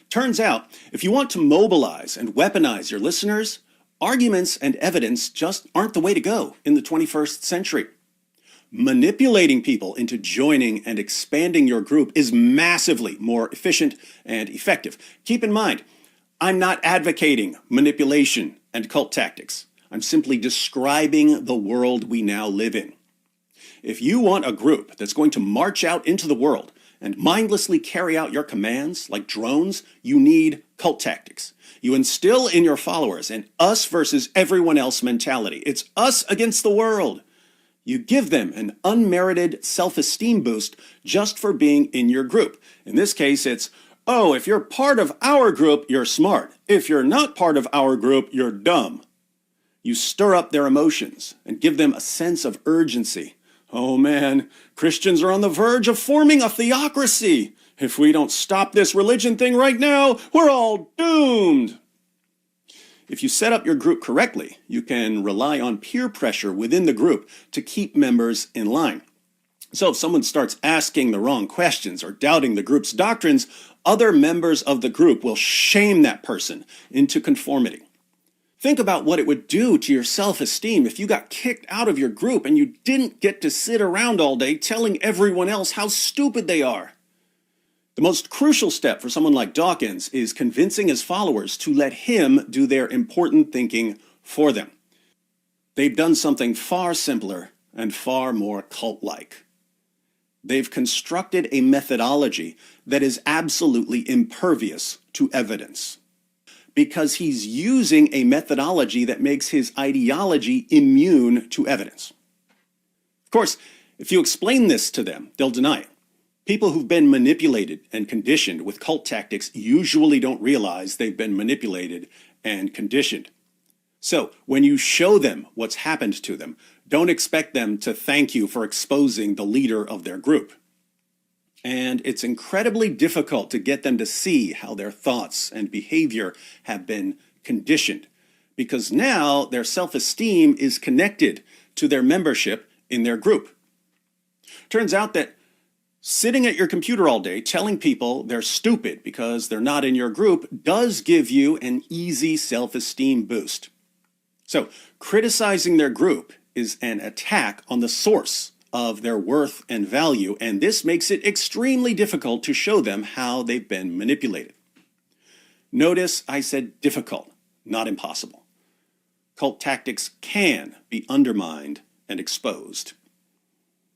Turns out, if you want to mobilize and weaponize your listeners, arguments and evidence just aren't the way to go in the 21st century. Manipulating people into joining and expanding your group is massively more efficient and effective. Keep in mind, I'm not advocating manipulation and cult tactics. I'm simply describing the world we now live in. If you want a group that's going to march out into the world and mindlessly carry out your commands like drones, you need cult tactics. You instill in your followers an us versus everyone else mentality. It's us against the world. You give them an unmerited self-esteem boost just for being in your group. In this case, it's, oh, if you're part of our group, you're smart. If you're not part of our group, you're dumb. You stir up their emotions and give them a sense of urgency. Oh man, Christians are on the verge of forming a theocracy. If we don't stop this religion thing right now, we're all doomed. If you set up your group correctly, you can rely on peer pressure within the group to keep members in line. So if someone starts asking the wrong questions or doubting the group's doctrines, other members of the group will shame that person into conformity. Think about what it would do to your self-esteem if you got kicked out of your group and you didn't get to sit around all day telling everyone else how stupid they are. The most crucial step for someone like Dawkins is convincing his followers to let him do their important thinking for them. They've done something far simpler and far more cult-like. They've constructed a methodology that is absolutely impervious to evidence, because he's using a methodology that makes his ideology immune to evidence. Of course, if you explain this to them, they'll deny it. People who've been manipulated and conditioned with cult tactics usually don't realize they've been manipulated and conditioned. So when you show them what's happened to them, don't expect them to thank you for exposing the leader of their group. And it's incredibly difficult to get them to see how their thoughts and behavior have been conditioned, because now their self-esteem is connected to their membership in their group. Turns out that sitting at your computer all day telling people they're stupid because they're not in your group does give you an easy self-esteem boost. So criticizing their group is an attack on the source of their worth and value, and this makes it extremely difficult to show them how they've been manipulated. Notice I said difficult, not impossible. Cult tactics can be undermined and exposed.